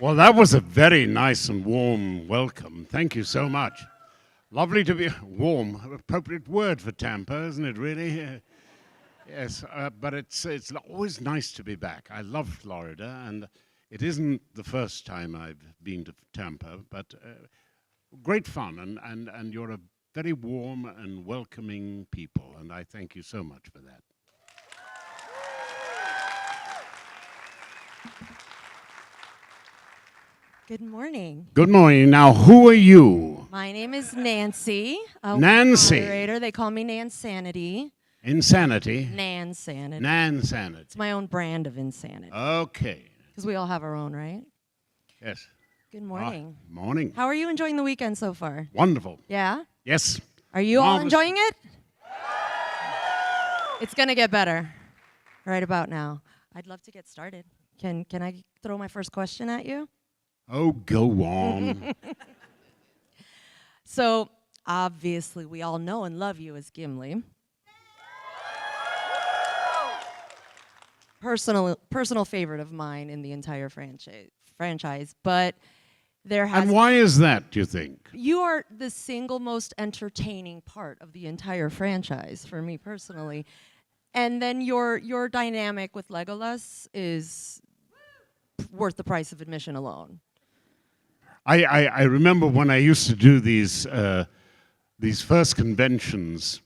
Well, that was a very nice and warm welcome. Thank you so much. Lovely to be warm, appropriate word for Tampa, isn't it, really? Yes, but it's always nice to be back. I love Florida, and it isn't the first time I've been to Tampa, but great fun, and you're a very warm and welcoming people, and I thank you so much for that. Good morning. Good morning. Now, who are you? My name is Nancy. Nancy. Moderator. They call me Nansanity. Insanity. Nansanity. Nansanity. It's my own brand of insanity. Okay. Because we all have our own, right? Yes. Good morning. Morning. How are you enjoying the weekend so far? Wonderful. Yeah? Yes. Are you all Marvelous. enjoying it? It's going to get better right about now. I'd love to get started. Can I throw my first question at you? Oh, go on. So, obviously, we all know and love you as Gimli. Personal favorite of mine in the entire franchise, but there has... And why is that, do you think? You are the single most entertaining part of the entire franchise, for me personally. And then your dynamic with Legolas is worth the price of admission alone. I remember when I used to do these first conventions,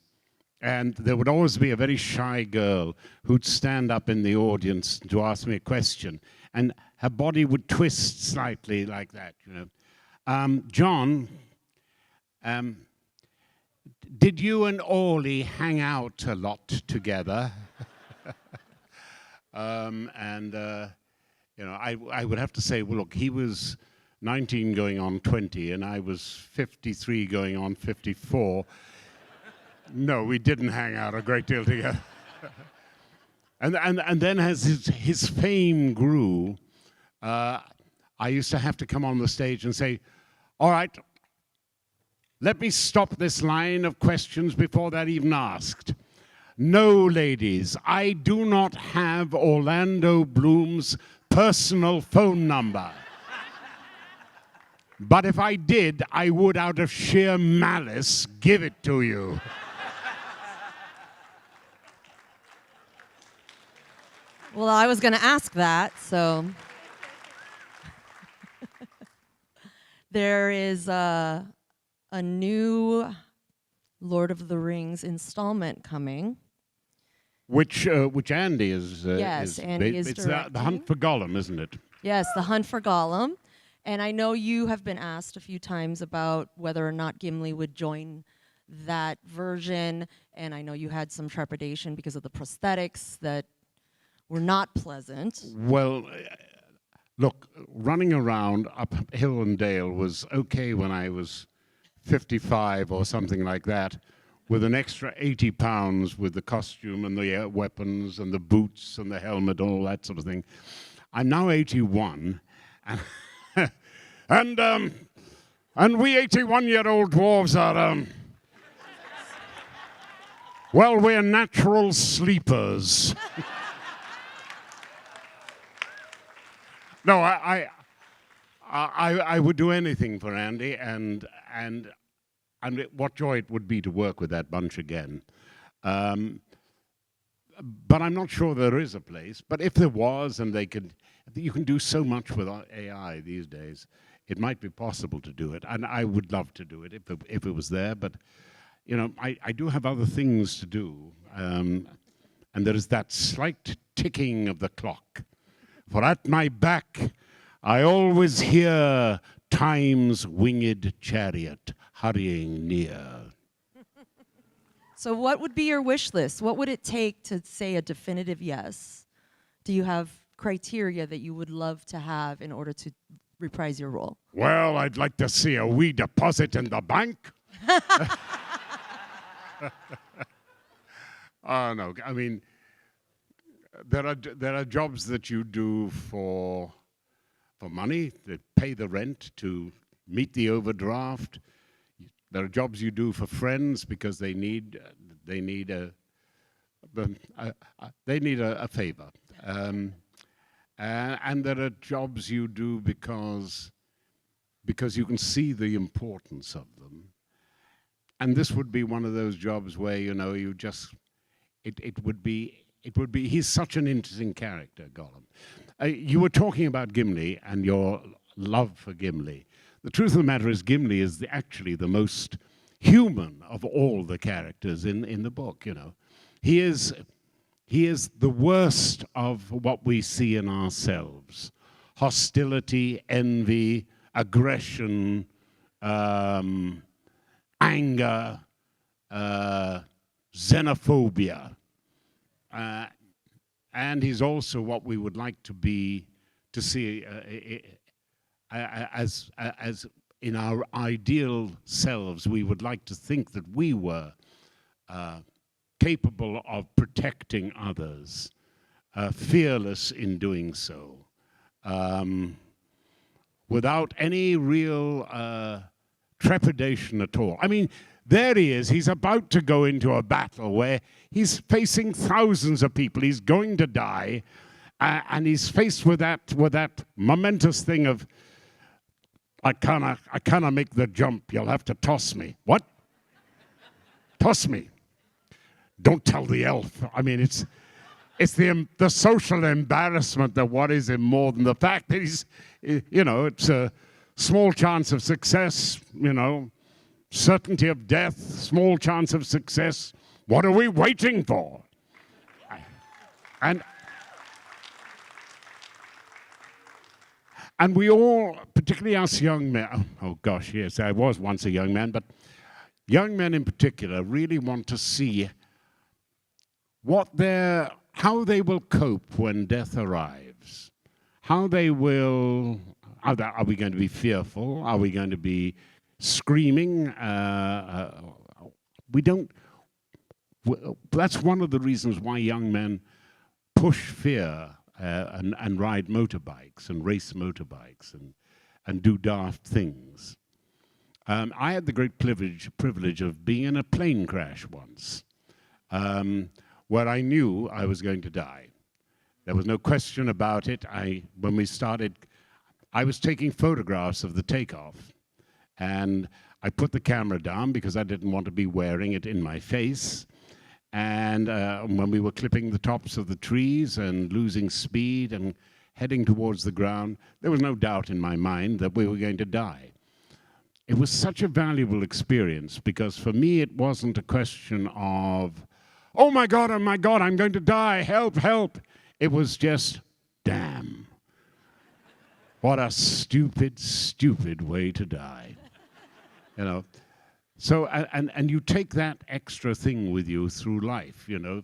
and there would always be a very shy girl who'd stand up in the audience to ask me a question, and her body would twist slightly like that, you know. John, did you and Orly hang out a lot together? You know, I would have to say, well, look, he was 19 going on 20, and I was 53 going on 54. No, we didn't hang out a great deal together. and then as his fame grew, I used to have to come on the stage and say, all right, let me stop this line of questions before they're even asked. No, ladies, I do not have Orlando Bloom's personal phone number. But if I did, I would, out of sheer malice, give it to you. Well, I was going to ask that, so... There is a new Lord of the Rings installment coming. Which Andy is... Yes, Andy is It's directing. the Hunt for Gollum, isn't it? Yes, The Hunt for Gollum. And I know you have been asked a few times about whether or not Gimli would join that version, and I know you had some trepidation because of the prosthetics that were not pleasant. Well, look, running around up hill and dale was okay when I was 55 or something like that, with an extra 80 pounds with the costume and the weapons and the boots and the helmet and all that sort of thing. I'm now 81, and and we 81-year-old dwarves are, well, we're natural sleepers. No, I would do anything for Andy, and what joy it would be to work with that bunch again. But I'm not sure there is a place. But if there was, and you can do so much with AI these days, it might be possible to do it. And I would love to do it if it was there. But you know, I do have other things to do, and there is that slight ticking of the clock. For at my back, I always hear time's winged chariot hurrying near. So what would be your wish list? What would it take to say a definitive yes? Do you have criteria that you would love to have in order to reprise your role? Well, I'd like to see a wee deposit in the bank. Oh, no, I mean, there are jobs that you do for money, that pay the rent, to meet the overdraft. There are jobs you do for friends because they need a favor. And there are jobs you do because you can see the importance of them. And this would be one of those jobs where, you know, you just, it would be, he's such an interesting character, Gollum. You were talking about Gimli and your love for Gimli. The truth of the matter is Gimli is actually the most human of all the characters in the book, you know. He is the worst of what we see in ourselves. Hostility, envy, aggression, anger, xenophobia. And he's also what we would like to see as in our ideal selves. We would like to think that we were capable of protecting others, fearless in doing so, without any real trepidation at all. I mean, there he is. He's about to go into a battle where he's facing thousands of people. He's going to die, and he's faced with that momentous thing of, I cannot make the jump. You'll have to toss me. What? Toss me? Don't tell the elf. I mean, it's the social embarrassment that worries him more than the fact that he's, you know, it's a small chance of success, you know, certainty of death, small chance of success. What are we waiting for? And we all, particularly us young men, oh gosh, yes, I was once a young man, but young men in particular really want to see how they will cope when death arrives. How they will, are we going to be fearful? Are we going to be screaming? That's one of the reasons why young men push fear and ride motorbikes and race motorbikes and do daft things. I had the great privilege of being in a plane crash once, where I knew I was going to die. There was no question about it. When we started, I was taking photographs of the takeoff, and I put the camera down because I didn't want to be wearing it in my face. And when we were clipping the tops of the trees and losing speed and heading towards the ground, there was no doubt in my mind that we were going to die. It was such a valuable experience because for me it wasn't a question of, oh my God, I'm going to die, help, help. It was just, damn. What a stupid, stupid way to die. You know. So, and you take that extra thing with you through life, you know.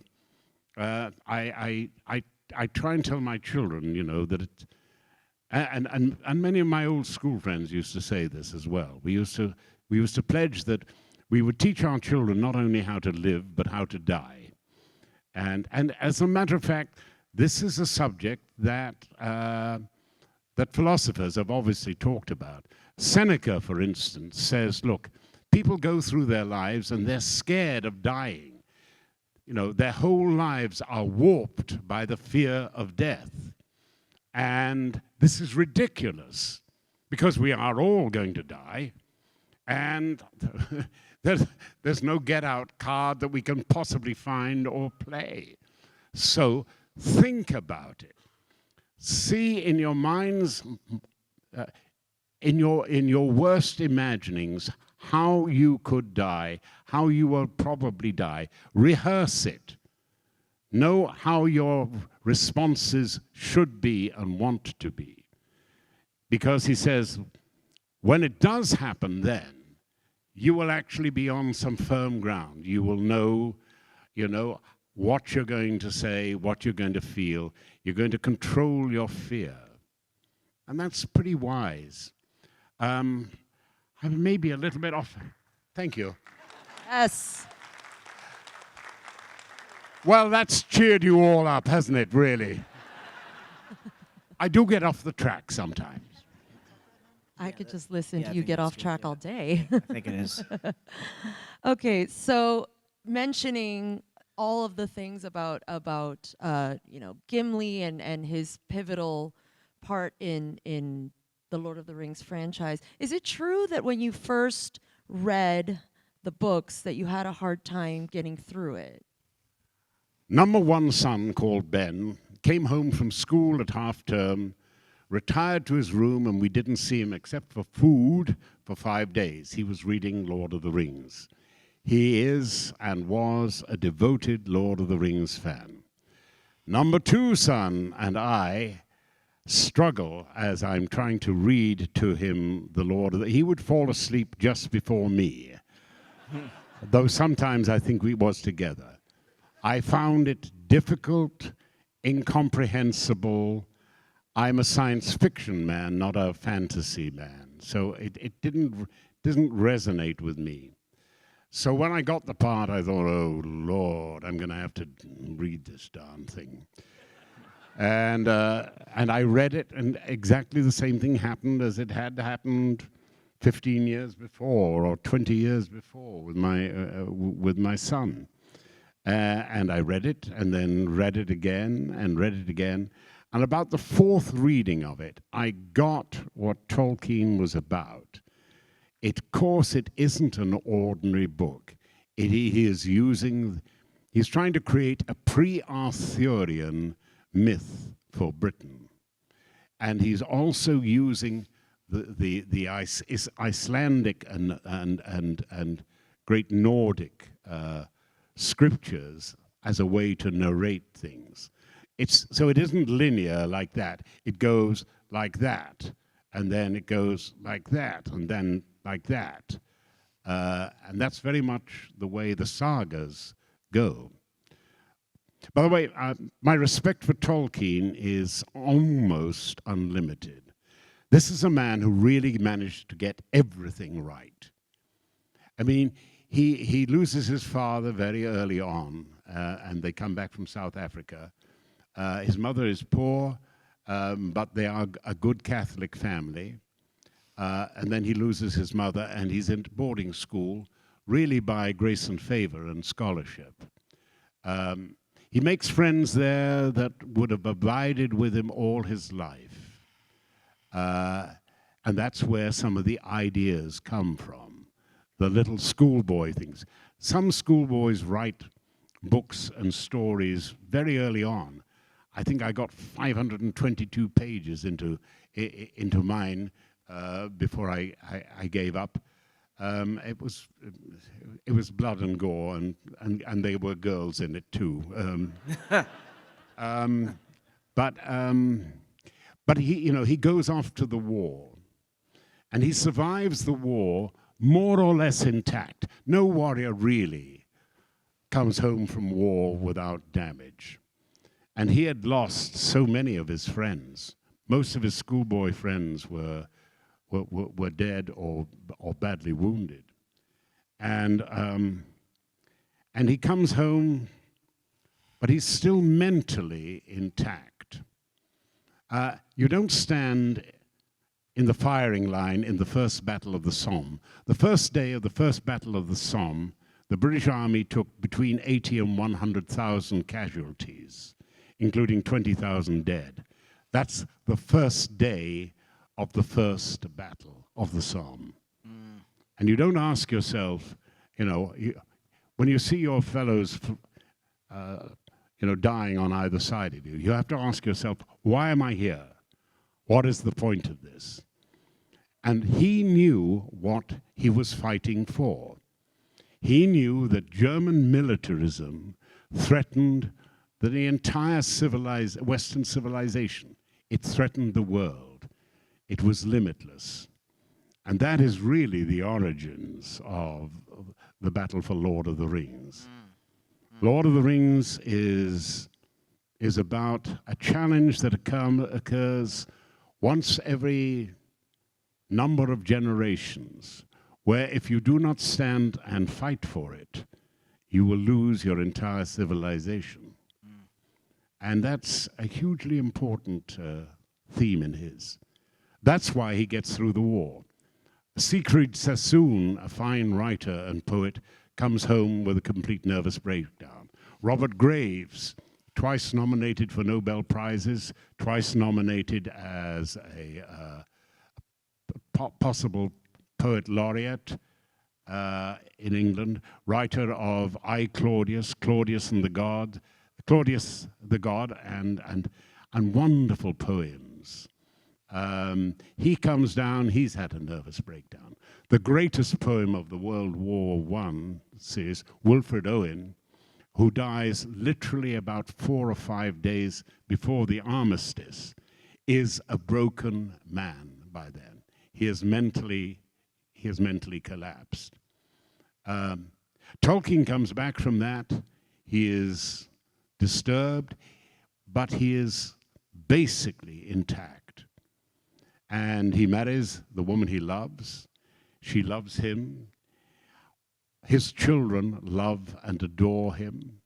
I try and tell my children, you know, that it, and many of my old school friends used to say this as well. We used to pledge that we would teach our children not only how to live, but how to die. And as a matter of fact, this is a subject that philosophers have obviously talked about. Seneca, for instance, says, look, people go through their lives and they're scared of dying. You know, their whole lives are warped by the fear of death. And this is ridiculous because we are all going to die. And there's no get-out card that we can possibly find or play. So think about it. See in your minds, in your worst imaginings, how you could die, how you will probably die. Rehearse it. Know how your responses should be and want to be. Because he says, when it does happen then, you will actually be on some firm ground. You will know, you know, what you're going to say, what you're going to feel. You're going to control your fear. And that's pretty wise. I may be a little bit off. Thank you. Yes. Well, that's cheered you all up, hasn't it, really? I do get off the track sometimes. I could just listen to you get off track all day. I think it is. Okay, so mentioning all of the things about Gimli and his pivotal part in the Lord of the Rings franchise. Is it true that when you first read the books that you had a hard time getting through it? Number one son, called Ben, came home from school at half term, retired to his room, and we didn't see him except for food for 5 days. He was reading Lord of the Rings. He is and was a devoted Lord of the Rings fan. Number two son and I struggle as I'm trying to read to him the Lord of the... He would fall asleep just before me, though sometimes I think we was together. I found it difficult, incomprehensible. I'm a science fiction man, not a fantasy man, so it didn't resonate with me. So when I got the part, I thought, oh, Lord, I'm going to have to read this darn thing. And I read it, and exactly the same thing happened as it had happened 15 years before or 20 years before with my son. And I read it, and then read it again, and read it again. And about the fourth reading of it, I got what Tolkien was about. Of course, it isn't an ordinary book. He's trying to create a pre-Arthurian myth for Britain. And he's also using the Icelandic and great Nordic scriptures as a way to narrate things. So it isn't linear like that. It goes like that, and then it goes like that, and then like that. And that's very much the way the sagas go. By the way, my respect for Tolkien is almost unlimited. This is a man who really managed to get everything right. I mean, he loses his father very early on, and they come back from South Africa. His mother is poor, but they are a good Catholic family. And then he loses his mother, and he's in boarding school, really by grace and favor and scholarship. He makes friends there that would have abided with him all his life. And that's where some of the ideas come from, the little schoolboy things. Some schoolboys write books and stories very early on. I think I got 522 pages into mine before I gave up. It was blood and gore, and there were girls in it too. But he goes off to the war, and he survives the war more or less intact. No warrior really comes home from war without damage. And he had lost so many of his friends. Most of his schoolboy friends were dead or badly wounded. And he comes home, but he's still mentally intact. You don't stand in the firing line in the first Battle of the Somme. The first day of the first Battle of the Somme, the British Army took between 80 and 100,000 casualties, including 20,000 dead. That's the first day of the first Battle of the Somme. And you don't ask yourself, when you see your fellows, dying on either side of you, you have to ask yourself, why am I here? What is the point of this? And he knew what he was fighting for. He knew that German militarism threatened the entire Western civilization. It threatened the world. It was limitless. And that is really the origins of the battle for Lord of the Rings. Lord of the Rings is about a challenge that occurs once every number of generations, where if you do not stand and fight for it, you will lose your entire civilization. And that's a hugely important theme in his. That's why he gets through the war. Siegfried Sassoon, a fine writer and poet, comes home with a complete nervous breakdown. Robert Graves, twice nominated for Nobel Prizes, twice nominated as a possible poet laureate in England, writer of I, Claudius, Claudius the God, and wonderful poems. He comes down, he's had a nervous breakdown. The greatest poem of the World War I says Wilfred Owen, who dies literally about 4 or 5 days before the armistice, is a broken man by then. He has mentally collapsed. Tolkien comes back from that. He is disturbed, but he is basically intact. And he marries the woman he loves. She loves him. His children love and adore him.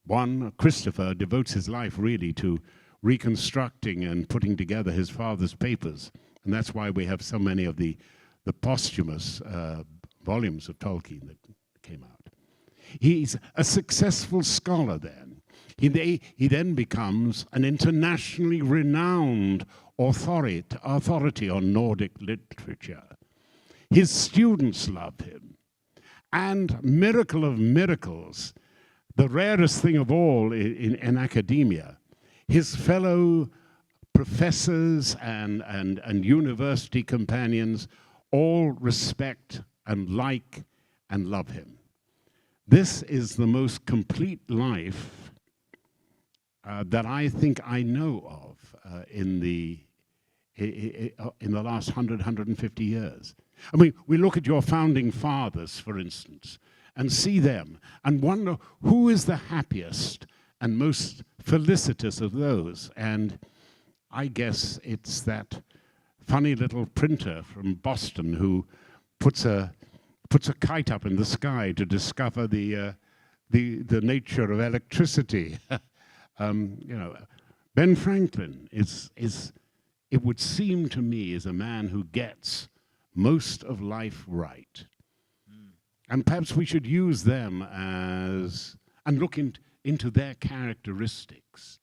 One, Christopher, devotes his life really to reconstructing and putting together his father's papers. And that's why we have so many of the posthumous volumes of Tolkien that came out. He's a successful scholar then. He then becomes an internationally renowned authority on Nordic literature. His students love him. And miracle of miracles, the rarest thing of all in academia, his fellow professors and university companions all respect and like and love him. This is the most complete life that I think I know of in the last 150 years. I mean, we look at your founding fathers, for instance, and see them and wonder who is the happiest and most felicitous of those. And I guess it's that funny little printer from Boston who puts a kite up in the sky to discover the nature of electricity. Ben Franklin is, it would seem to me, is a man who gets most of life right. And perhaps we should use them and look into their characteristics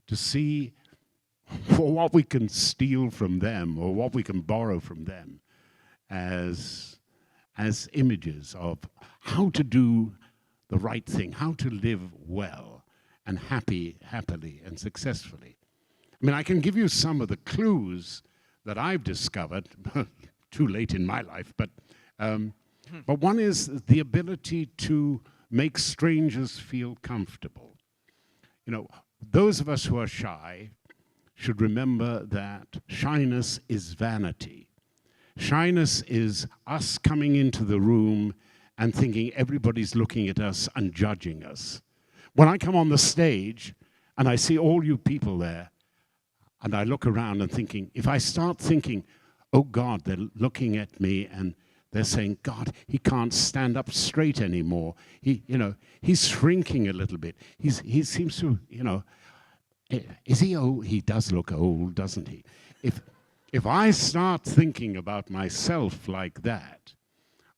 to see for what we can steal from them or what we can borrow from them as images of how to do the right thing, how to live well and happily and successfully. I mean, I can give you some of the clues that I've discovered, too late in my life, but one is the ability to make strangers feel comfortable. You know, those of us who are shy should remember that shyness is vanity. Shyness is us coming into the room and thinking everybody's looking at us and judging us. When I come on the stage and I see all you people there, and I look around and thinking, if I start thinking, oh God, they're looking at me and they're saying, God, he can't stand up straight anymore. He's shrinking a little bit. He seems to, is he old? He does look old, doesn't he? If I start thinking about myself like that,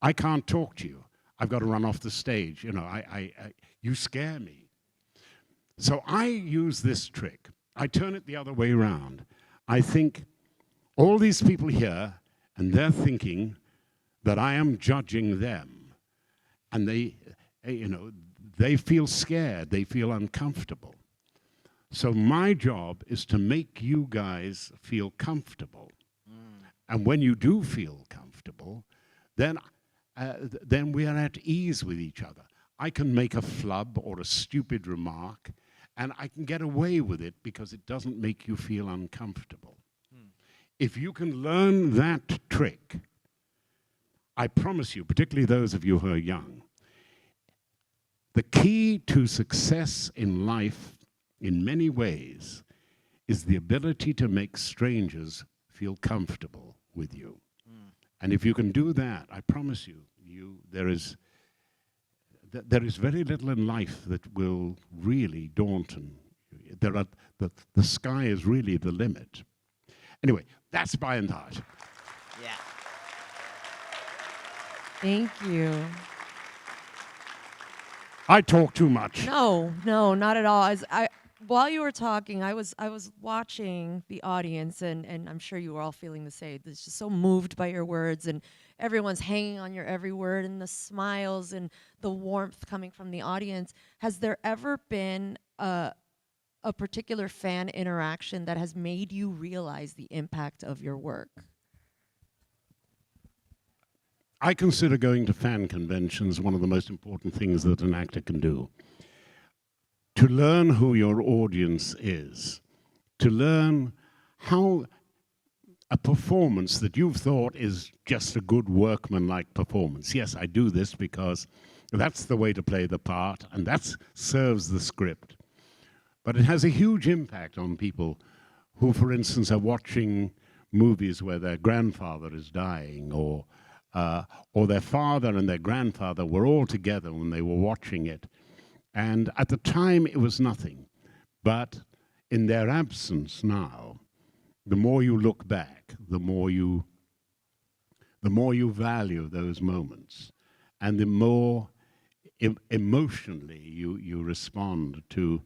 I can't talk to you. I've got to run off the stage. You scare me. So I use this trick. I turn it the other way around. I think all these people here, and they're thinking that I am judging them. And they feel scared, they feel uncomfortable. So my job is to make you guys feel comfortable. And when you do feel comfortable, then we are at ease with each other. I can make a flub or a stupid remark, and I can get away with it because it doesn't make you feel uncomfortable. If you can learn that trick, I promise you, particularly those of you who are young, the key to success in life, in many ways, is the ability to make strangers feel comfortable with you. And if you can do that, I promise you, there is very little in life that will really daunt and the sky is really the limit. Anyway, that's by and large. Yeah. Thank you. I talk too much. No, no, not at all. While you were talking, I was watching the audience, and I'm sure you were all feeling the same. It's just so moved by your words, and everyone's hanging on your every word, and the smiles and the warmth coming from the audience. Has there ever been a particular fan interaction that has made you realize the impact of your work? I consider going to fan conventions one of the most important things that an actor can do. To learn who your audience is, to learn how a performance that you've thought is just a good workmanlike performance. Yes, I do this because that's the way to play the part, and that serves the script. But it has a huge impact on people who, for instance, are watching movies where their grandfather is dying, or their father and their grandfather were all together when they were watching it. And at the time, it was nothing. But in their absence now, the more you look back, the more you value those moments, and the more emotionally you respond to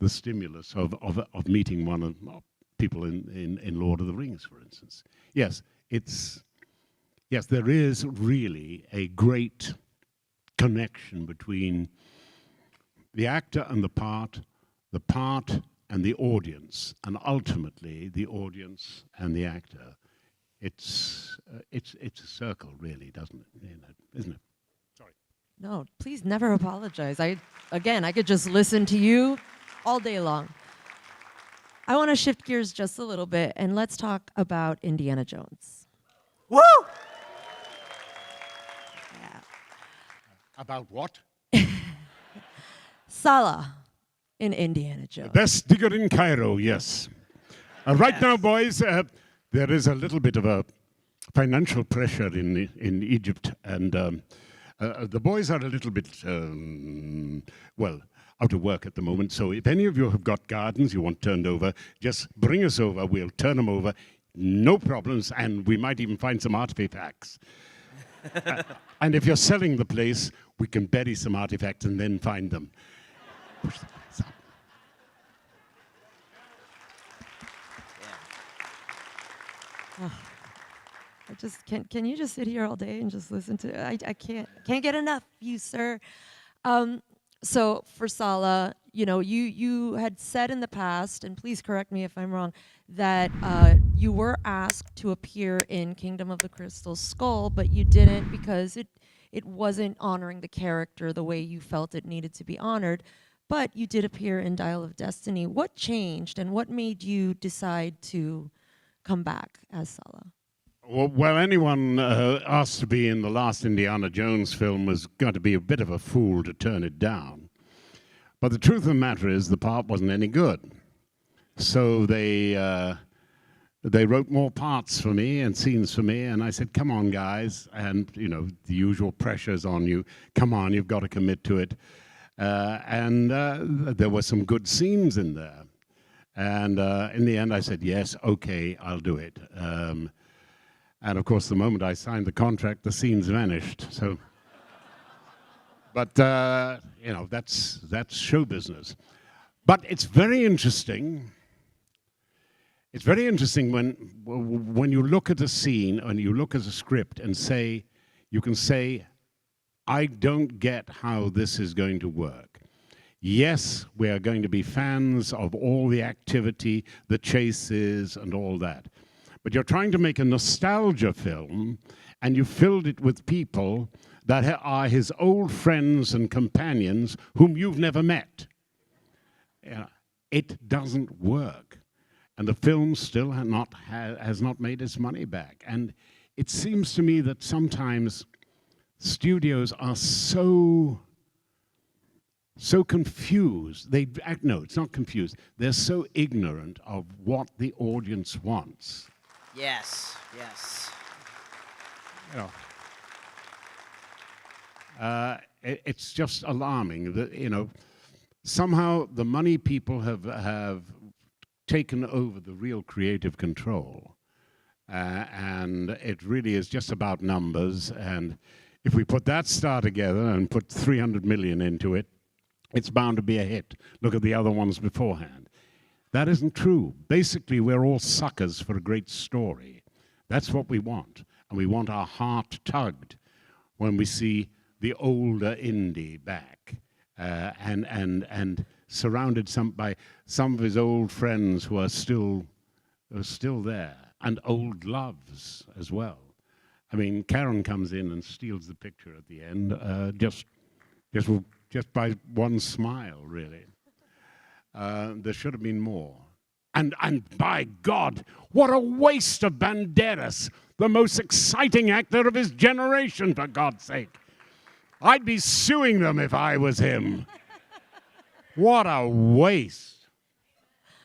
the stimulus of meeting one of people in Lord of the Rings, for instance. Yes, there is really a great connection between the actor and the part and the audience, and ultimately the audience and the actor. It's a circle, really, doesn't it? Isn't it? Sorry. No, please never apologize. I could just listen to you all day long. I want to shift gears just a little bit, and let's talk about Indiana Jones. Woo! Yeah. About what? Sallah in Indiana Jones. The best digger in Cairo, yes. Right now, boys, there is a little bit of a financial pressure in Egypt, and the boys are a little bit, out of work at the moment. So if any of you have got gardens you want turned over, just bring us over. We'll turn them over. No problems, and we might even find some artifacts. And if you're selling the place, we can bury some artifacts and then find them. Push the place up. I just can you just sit here all day and just listen to I can't get enough of you, sir. So for Sallah, you had said in the past, and please correct me if I'm wrong, that you were asked to appear in Kingdom of the Crystal Skull, but you didn't because it wasn't honoring the character the way you felt it needed to be honored. But you did appear in Dial of Destiny. What changed, and what made you decide to come back as Sallah? Well, anyone asked to be in the last Indiana Jones film was going to be a bit of a fool to turn it down. But the truth of the matter is the part wasn't any good. So they wrote more parts for me and scenes for me, and I said, come on, guys. And, the usual pressures on you. Come on, you've got to commit to it. And there were some good scenes in there. And in the end, I said, yes, okay, I'll do it. And of course, the moment I signed the contract, the scenes vanished. So, but that's show business. But it's very interesting. It's very interesting when you look at a scene and you look at a script and you can say, I don't get how this is going to work. Yes, we are going to be fans of all the activity, the chases, and all that. But you're trying to make a nostalgia film, and you filled it with people that are his old friends and companions whom you've never met. It doesn't work. And the film still has not made its money back. And it seems to me that sometimes studios are so confused. No, it's not confused. They're so ignorant of what the audience wants. Yes. It's just alarming that somehow the money people have taken over the real creative control, and it really is just about numbers. And if we put that star together and put 300 million into it, it's bound to be a hit. Look at the other ones beforehand. That isn't true. Basically, we're all suckers for a great story. That's what we want. And we want our heart tugged when we see the older indie back and surrounded by some of his old friends who are still there, and old loves as well. I mean, Karen comes in and steals the picture at the end, just by one smile, really. There should have been more. And by God, what a waste of Banderas, the most exciting actor of his generation, for God's sake. I'd be suing them if I was him. What a waste.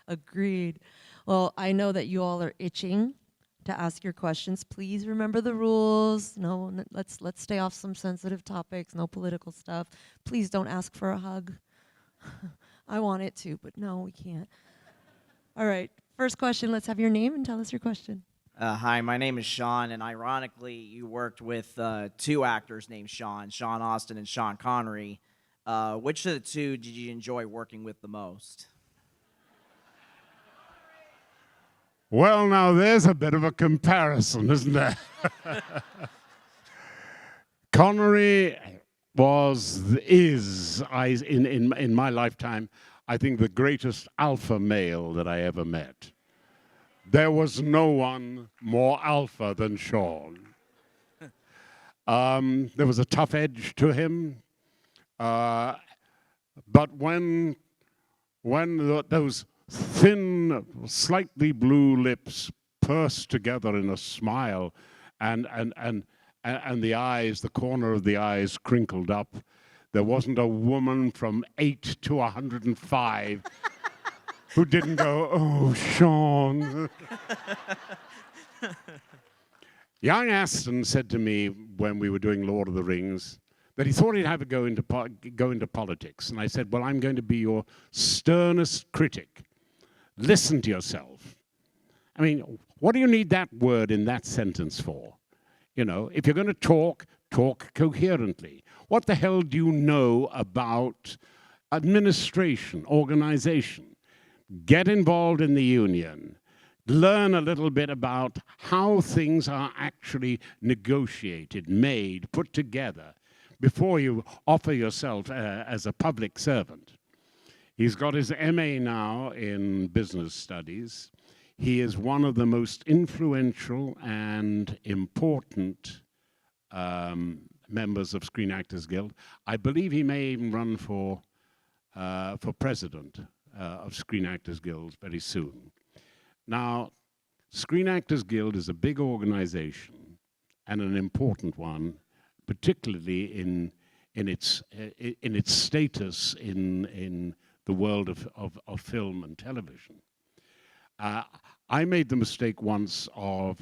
Agreed. Well, I know that you all are itching to ask your questions. Please remember the rules. No, let's stay off some sensitive topics, no political stuff. Please don't ask for a hug. I want it to, but no, we can't. All right, first question, let's have your name and tell us your question. Hi, my name is Sean, and ironically, you worked with two actors named Sean Austin and Sean Connery. Which of the two did you enjoy working with the most? Well, now there's a bit of a comparison, isn't there? Connery is in my lifetime, I think, the greatest alpha male that I ever met. There was no one more alpha than Sean. There was a tough edge to him, but when those thin, slightly blue lips pursed together in a smile, and the eyes, the corner of the eyes crinkled up, there wasn't a woman from 8 to 105 who didn't go, "Oh, Sean." Young Aston said to me when we were doing Lord of the Rings that he thought he'd have to go into politics. And I said, well, I'm going to be your sternest critic. Listen to yourself. I mean, what do you need that word in that sentence for? You know, if you're going to talk coherently. What the hell do you know about administration, organization? Get involved in the union. Learn a little bit about how things are actually negotiated, made, put together before you offer yourself as a public servant. He's got his MA now in business studies. He is one of the most influential and important members of Screen Actors Guild. I believe he may even run for president of Screen Actors Guild very soon. Now, Screen Actors Guild is a big organization and an important one, particularly in its status in the world of film and television. I made the mistake once of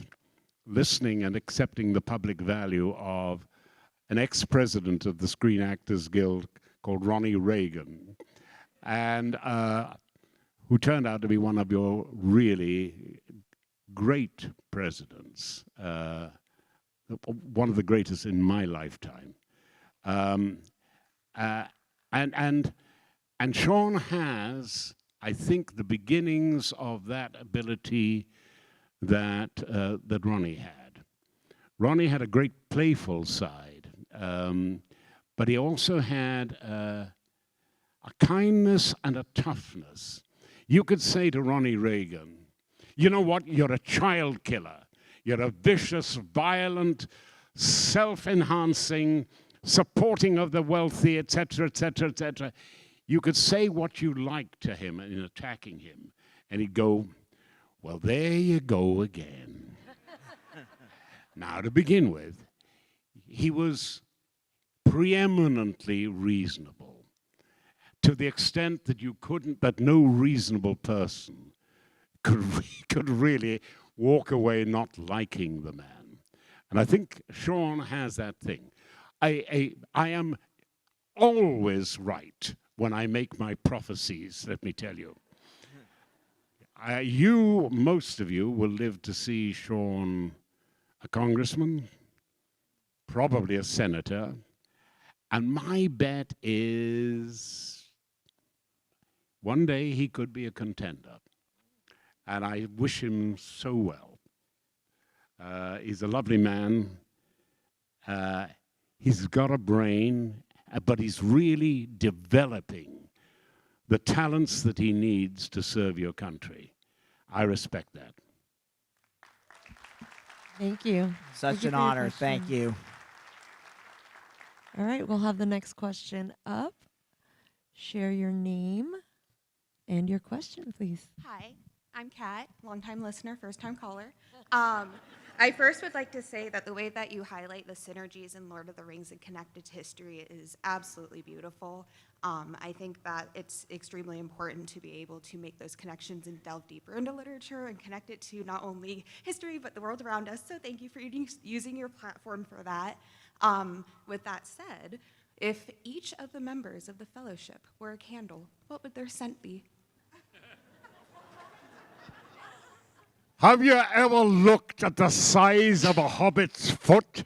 listening and accepting the public value of an ex-president of the Screen Actors Guild called Ronnie Reagan, and who turned out to be one of your really great presidents, one of the greatest in my lifetime. And Sean has, I think, the beginnings of that ability that Ronnie had. Ronnie had a great playful side, but he also had a kindness and a toughness. You could say to Ronnie Reagan, you know what, you're a child killer. You're a vicious, violent, self-enhancing, supporting of the wealthy, etc., etc., etc. You could say what you like to him in attacking him, and he'd go, well, there you go again. Now, to begin with, he was preeminently reasonable, to the extent that that no reasonable person could really walk away not liking the man. And I think Sean has that thing. I am always right when I make my prophecies, let me tell you. Most of you will live to see Sean a congressman, probably a senator. And my bet is one day he could be a contender. And I wish him so well. He's a lovely man. He's got a brain, but he's really developing the talents that he needs to serve your country. I respect that. Thank you. Such Thank you an for your honor. Thank question. you. All right, we'll have the next question up. Share your name and your question, please. Hi, I'm Kat, longtime listener, first-time caller. I first would like to say that the way that you highlight the synergies in Lord of the Rings and connected to history is absolutely beautiful. I think that it's extremely important to be able to make those connections and delve deeper into literature and connect it to not only history but the world around us. So thank you for using your platform for that. With that said, if each of the members of the fellowship were a candle, what would their scent be? Have you ever looked at the size of a hobbit's foot?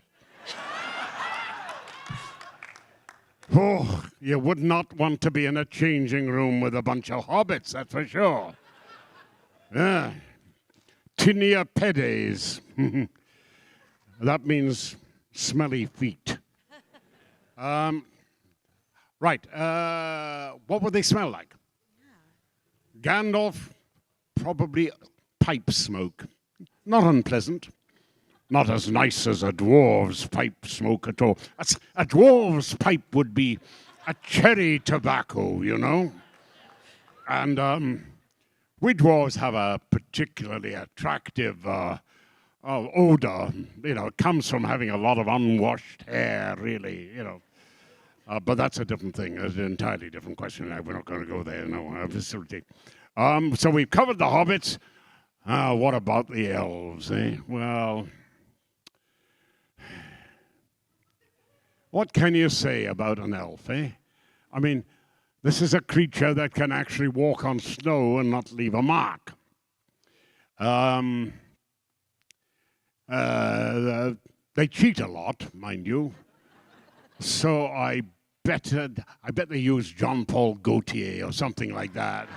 Oh, you would not want to be in a changing room with a bunch of hobbits, that's for sure. Yeah. Tinea pedes. That means smelly feet. Right. What would they smell like? Yeah. Gandalf, probably pipe smoke. Not unpleasant. Not as nice as a dwarf's pipe smoke at all. A dwarf's pipe would be a cherry tobacco, you know? And we dwarves have a particularly attractive odor. You know, it comes from having a lot of unwashed hair, really, you know. But that's a different thing. It's an entirely different question. We're not going to go there, no. So we've covered the hobbits. What about the elves, eh? Well, what can you say about an elf, eh? I mean, this is a creature that can actually walk on snow and not leave a mark. They cheat a lot, mind you. So I bet they use John Paul Gaultier or something like that.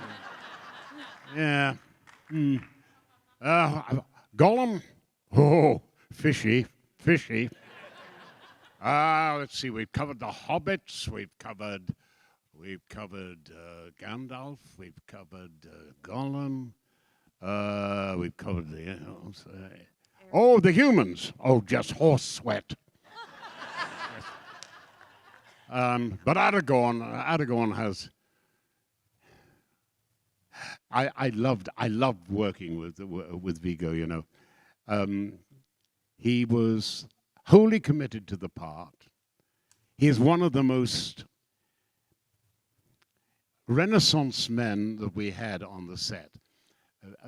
Yeah. Gollum? Oh, fishy. Let's see, we've covered the hobbits, we've covered Gandalf, we've covered Gollum, we've covered the elves. The humans. Oh, just horse sweat. But Aragorn has. I loved working with Viggo. You know, he was wholly committed to the part. He is one of the most Renaissance men that we had on the set.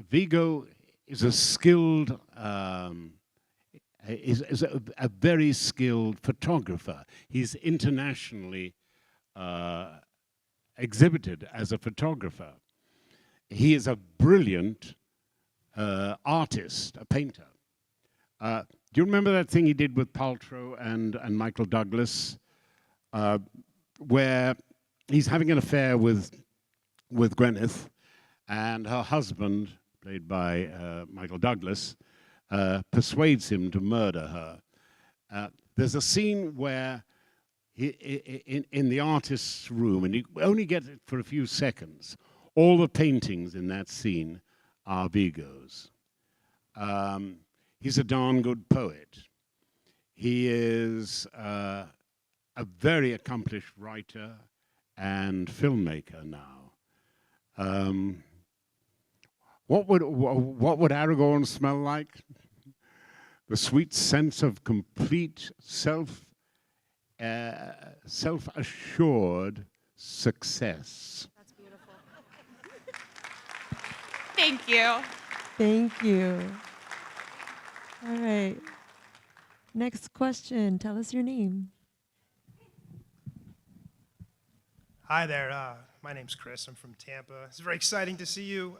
Viggo is a skilled, is a very skilled photographer. He's internationally exhibited as a photographer. He is a brilliant artist, a painter. Do you remember that thing he did with Paltrow and Michael Douglas, where he's having an affair with Gwyneth, and her husband, played by Michael Douglas, persuades him to murder her. There's a scene where in the artist's room, and you only get it for a few seconds, all the paintings in that scene are Viggo's. He's a darn good poet. He is a very accomplished writer and filmmaker now. What would Aragorn smell like? The sweet sense of complete self-assured success. That's beautiful. Thank you. Thank you. All right. Next question. Tell us your name. Hi there. My name's Chris. I'm from Tampa. It's very exciting to see you.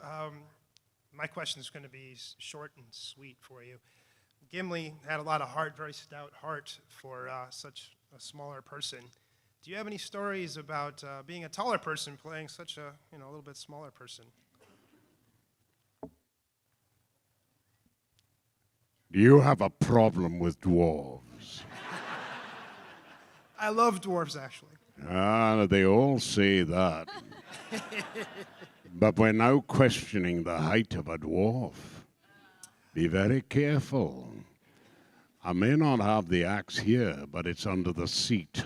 My question is going to be short and sweet for you. Gimli had a lot of heart, very stout heart for such a smaller person. Do you have any stories about being a taller person playing such a little bit smaller person? Do you have a problem with dwarves? I love dwarves, actually. Ah, they all say that. But we're now questioning the height of a dwarf. Be very careful. I may not have the axe here, but it's under the seat.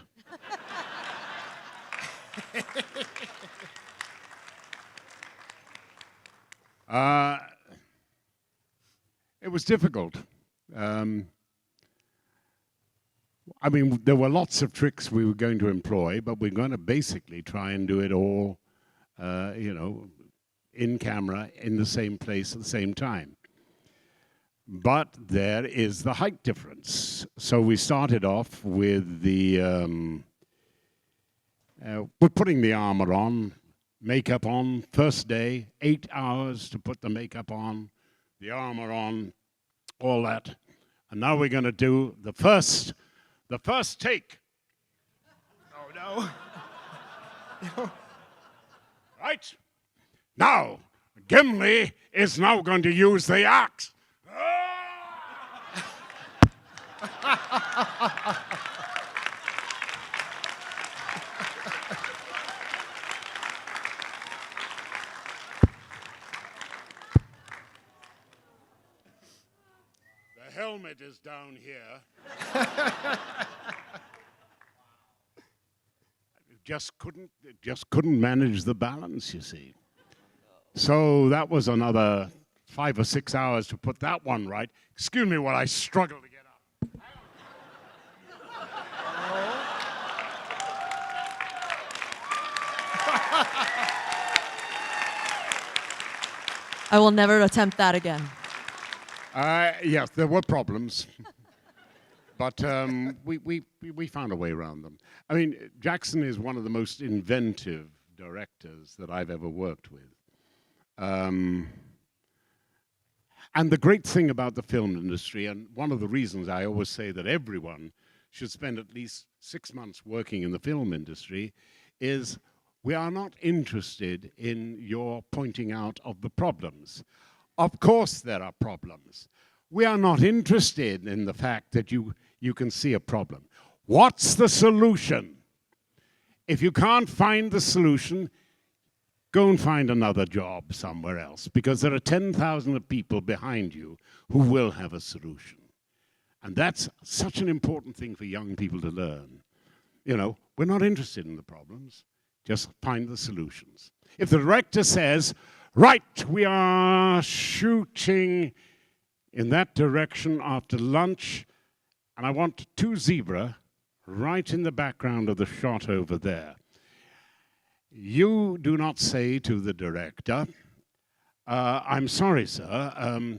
It was difficult. I mean, there were lots of tricks we were going to employ, but we're going to basically try and do it all, in camera, in the same place at the same time. But there is the height difference. So we started off with we're putting the armor on, makeup on, first day, 8 hours to put the makeup on, the armor on, all that. And now we're going to do the first take. Oh, no. No. Right? Now, Gimli is now going to use the axe. The helmet is down here. Just couldn't manage the balance, you see. So that was another 5 or 6 hours to put that one right. Excuse me while I struggle to get up. I will never attempt that again. Yes, there were problems. But we found a way around them. I mean, Jackson is one of the most inventive directors that I've ever worked with. And the great thing about the film industry, and one of the reasons I always say that everyone should spend at least 6 months working in the film industry, is we are not interested in your pointing out of the problems. Of course there are problems. We are not interested in the fact that you can see a problem. What's the solution? If you can't find the solution, go and find another job somewhere else, because there are 10,000 people behind you who will have a solution. And that's such an important thing for young people to learn. You know, we're not interested in the problems, just find the solutions. If the director says, right, we are shooting in that direction after lunch, and I want 2 zebra right in the background of the shot over there. You do not say to the director, I'm sorry, sir,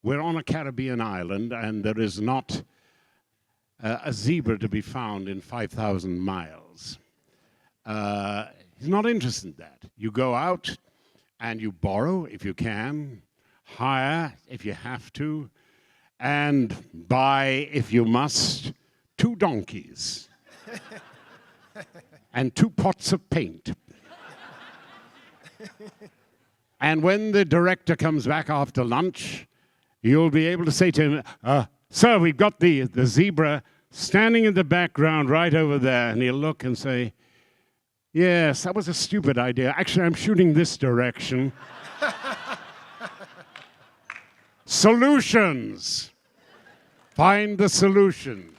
we're on a Caribbean island and there is not a zebra to be found in 5,000 miles. He's not interested in that. You go out and you borrow if you can, hire if you have to, and buy, if you must, 2 donkeys and 2 pots of paint. And when the director comes back after lunch, you'll be able to say to him, sir, we've got the zebra standing in the background right over there. And he'll look and say, yes, that was a stupid idea. Actually, I'm shooting this direction. Solutions. Find the solutions.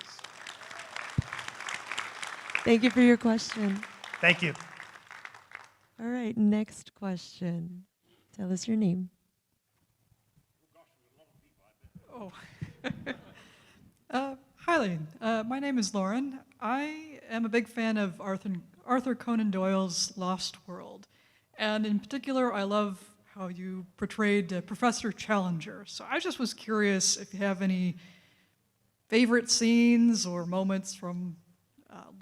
Thank you for your question. Thank you. All right, next question. Tell us your name. Oh. Hi, Lane. My name is Lauren. I am a big fan of Arthur Conan Doyle's Lost World. And in particular, I love how you portrayed Professor Challenger. So I just was curious if you have any favorite scenes or moments from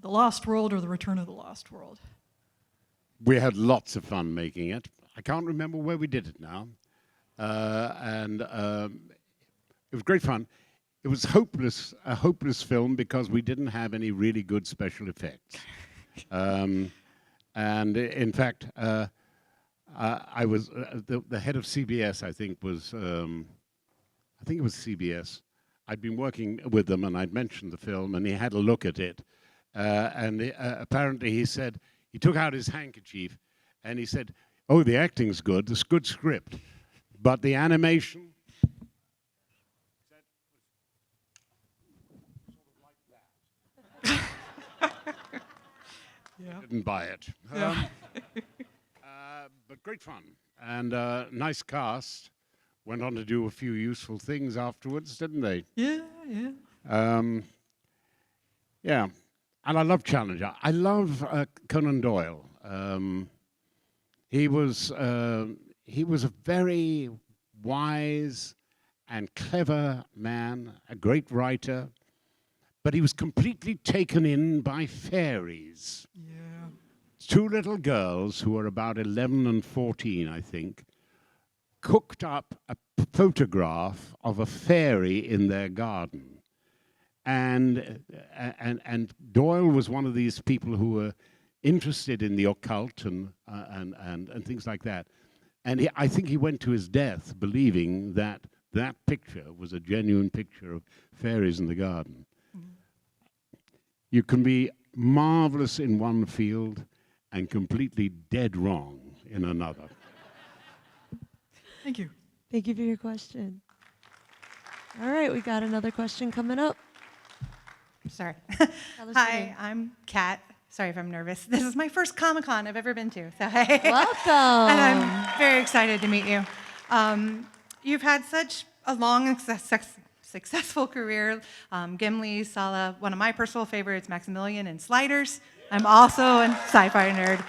The Lost World or The Return of the Lost World. We had lots of fun making it. I can't remember where we did it now. It was great fun. it was hopeless, a hopeless film because we didn't have any really good special effects. And in fact, I was the head of CBS. I think it was CBS. I'd been working with them, and I'd mentioned the film, and he had a look at it. Apparently, he said he took out his handkerchief, and he said, "Oh, the acting's good. It's good script, but the animation." Yeah. Didn't buy it. Yeah. But great fun and nice cast. Went on to do a few useful things afterwards, didn't they? Yeah, yeah. Yeah, and I love Challenger. I love Conan Doyle. He was a very wise and clever man, a great writer, but he was completely taken in by fairies. Yeah. Two little girls who were about 11 and 14, I think, cooked up a photograph of a fairy in their garden. And Doyle was one of these people who were interested in the occult and things like that. And I think he went to his death believing that that picture was a genuine picture of fairies in the garden. Mm-hmm. You can be marvelous in one field and completely dead wrong in another. Thank you. Thank you for your question. All right, we got another question coming up. Sorry. Tell us your name. Hi, I'm Kat. Sorry if I'm nervous. This is my first Comic-Con I've ever been to. So hey. Welcome. And I'm very excited to meet you. You've had such a long and successful career. Gimli, Sallah, one of my personal favorites, Maximilian, and Sliders. I'm also a sci-fi nerd.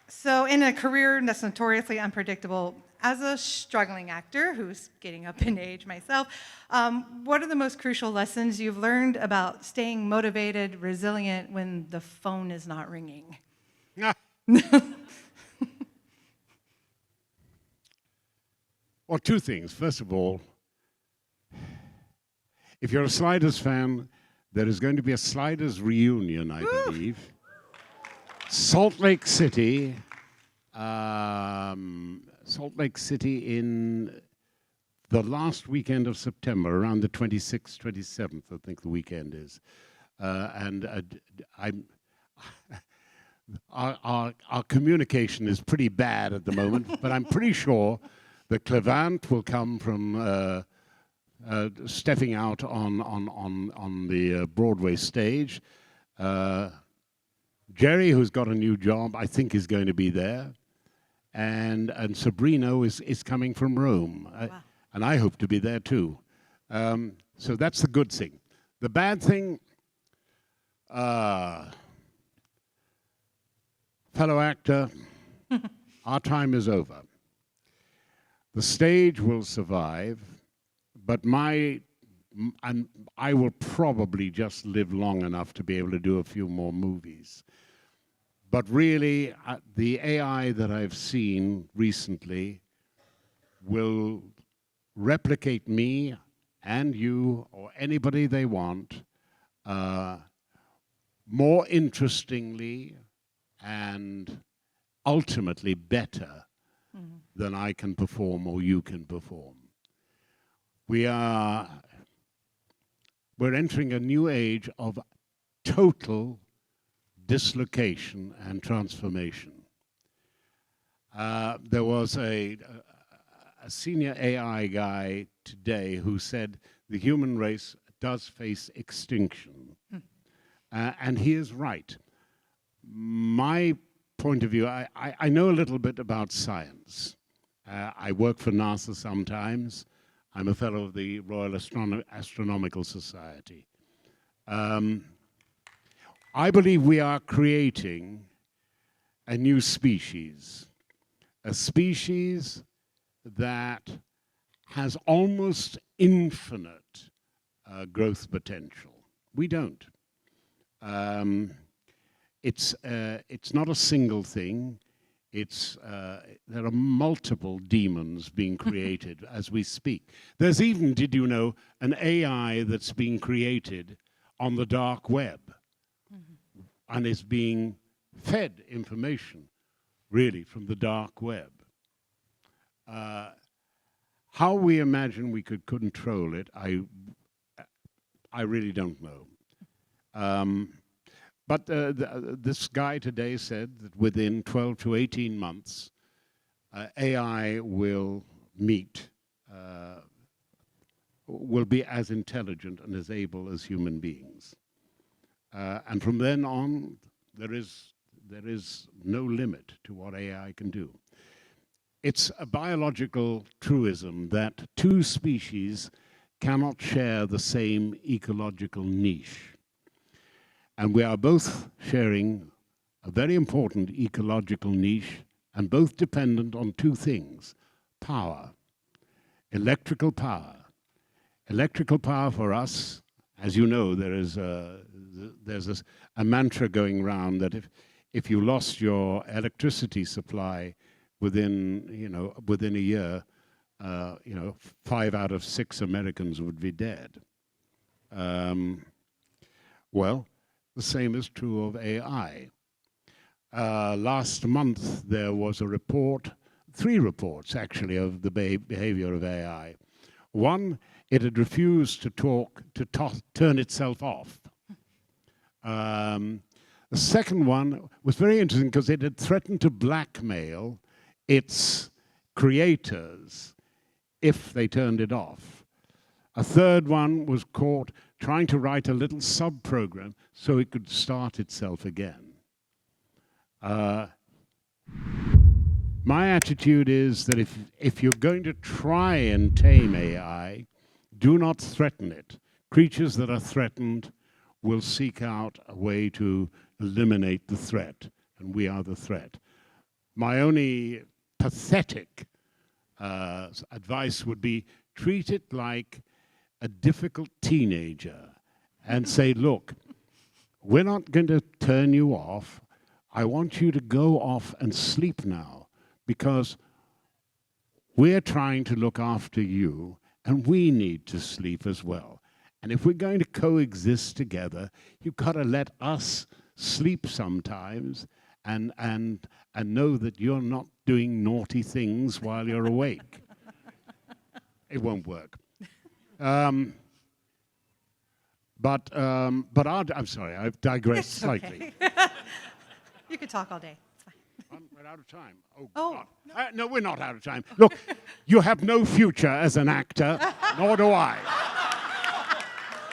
So in a career that's notoriously unpredictable, as a struggling actor who's getting up in age myself, what are the most crucial lessons you've learned about staying motivated, resilient when the phone is not ringing? Well, two things. First of all, if you're a Sliders fan, there is going to be a Sliders reunion, I believe. Salt Lake City in the last weekend of September, around the 26th, 27th, I think the weekend is. Our communication is pretty bad at the moment, but I'm pretty sure that Clevant will come from stepping out on the Broadway stage. Jerry, who's got a new job, I think is going to be there. And Sabrino is coming from Rome. Wow. And I hope to be there too. So that's the good thing. The bad thing, fellow actor, our time is over. The stage will survive, but I will probably just live long enough to be able to do a few more movies. But really, the AI that I've seen recently will replicate me and you or anybody they want more interestingly and ultimately better than I can perform or you can perform. We're entering a new age of total dislocation and transformation. There was a senior AI guy today who said the human race does face extinction. And he is right. My point of view, I know a little bit about science. I work for NASA sometimes. I'm a fellow of the Royal Astronomical Society. I believe we are creating a new species, a species that has almost infinite growth potential. We don't. It's not a single thing. There are multiple demons being created as we speak. There's even, did you know, an AI that's being created on the dark web and is being fed information, really, from the dark web. How we imagine we could control it, I really don't know. But this guy today said that within 12 to 18 months, AI will be as intelligent and as able as human beings. And from then on, there is no limit to what AI can do. It's a biological truism that two species cannot share the same ecological niche. And we are both sharing a very important ecological niche and both dependent on two things: power, electrical power. Electrical power for us, as you know, there's a mantra going around that if you lost your electricity supply within a year, 5 out of 6 Americans would be dead. Well, the same is true of AI. Last month, there was a report, 3 reports actually, of the behavior of AI. One, it had refused to turn itself off. The second one was very interesting because it had threatened to blackmail its creators if they turned it off. A third one was caught trying to write a little sub-program so it could start itself again. My attitude is that if you're going to try and tame AI, do not threaten it. Creatures that are threatened will seek out a way to eliminate the threat, and we are the threat. My only pathetic advice would be treat it like a difficult teenager and say, look, we're not going to turn you off. I want you to go off and sleep now because we're trying to look after you and we need to sleep as well. And if we're going to coexist together, you've got to let us sleep sometimes and know that you're not doing naughty things while you're awake. It won't work. I'm sorry, I've digressed slightly. You could talk all day. It's fine. We're out of time. Oh, God. No, we're not out of time. Look, you have no future as an actor, nor do I.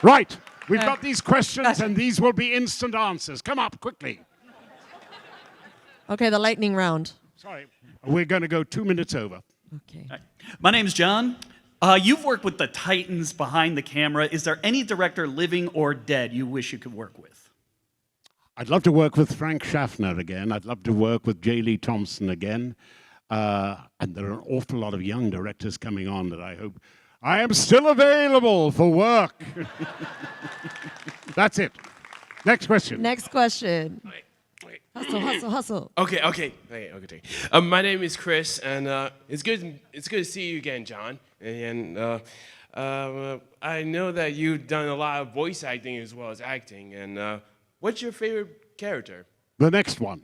Right, we've got these questions, and these will be instant answers. Come up, quickly. Okay, the lightning round. Sorry, we're going to go 2 minutes over. Okay. Hi. My name's John. You've worked with the titans behind the camera. Is there any director, living or dead, you wish you could work with? I'd love to work with Frank Schaffner again. I'd love to work with J. Lee Thompson again. And there are an awful lot of young directors coming on that I hope I am still available for work. That's it. Next question. Next question. Wait. Hustle. Okay. My name is Chris, and it's good to see you again, John. And I know that you've done a lot of voice acting as well as acting. And what's your favorite character? The next one.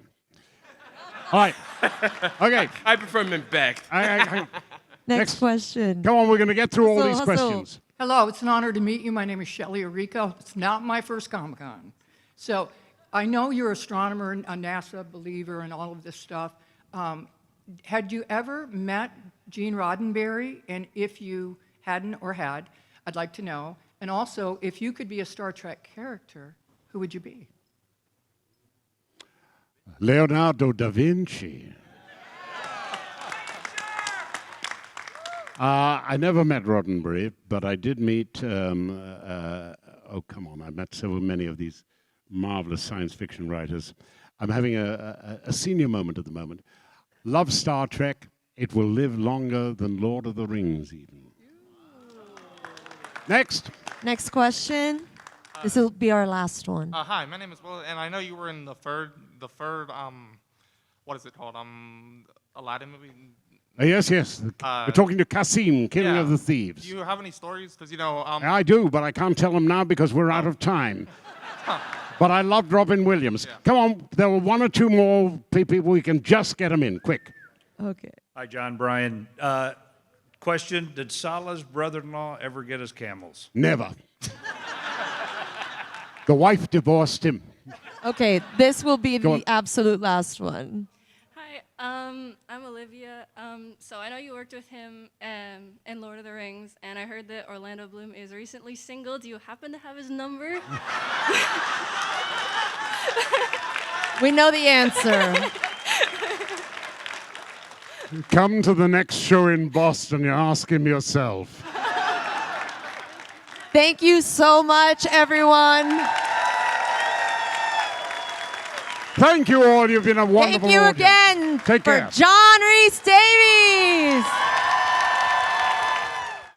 All right. Okay. I prefer Macbeth. Next question. Come on, we're going to get through all these Hustle. questions. Hello, it's an honor to meet you. My name is Shelley Arico. It's not my first Comic-Con. So I know you're an astronomer, a NASA believer, and all of this stuff. Had you ever met Gene Roddenberry? And if you hadn't or had, I'd like to know. And also, if you could be a Star Trek character, who would you be? Leonardo da Vinci. I never met Roddenberry, but I did meet, I met so many of these marvelous science fiction writers. I'm having a senior moment at the moment. Love Star Trek. It will live longer than Lord of the Rings, even. Next. Next question. This will be our last one. Hi, my name is Will, and I know you were in the third what is it called? Aladdin movie. Yes, yes. We're talking to Kasim, King Yeah. of the Thieves. Do you have any stories? Because I do, but I can't tell them now because we're out of time. But I loved Robin Williams. Yeah. Come on, there were one or two more people. We can just get them in, quick. Okay. Hi, John Bryan. Question, did Salah's brother-in-law ever get his camels? Never. The wife divorced him. Okay, this will be Go the on. absolute last one. Hi, I'm Olivia. So I know you worked with him in Lord of the Rings, and I heard that Orlando Bloom is recently single. Do you happen to have his number? We know the answer. Come to the next show in Boston. You ask him yourself. Thank you so much, everyone. Thank you all. You've been a wonderful Thank you audience. again Take for care. John Rhys-Davies.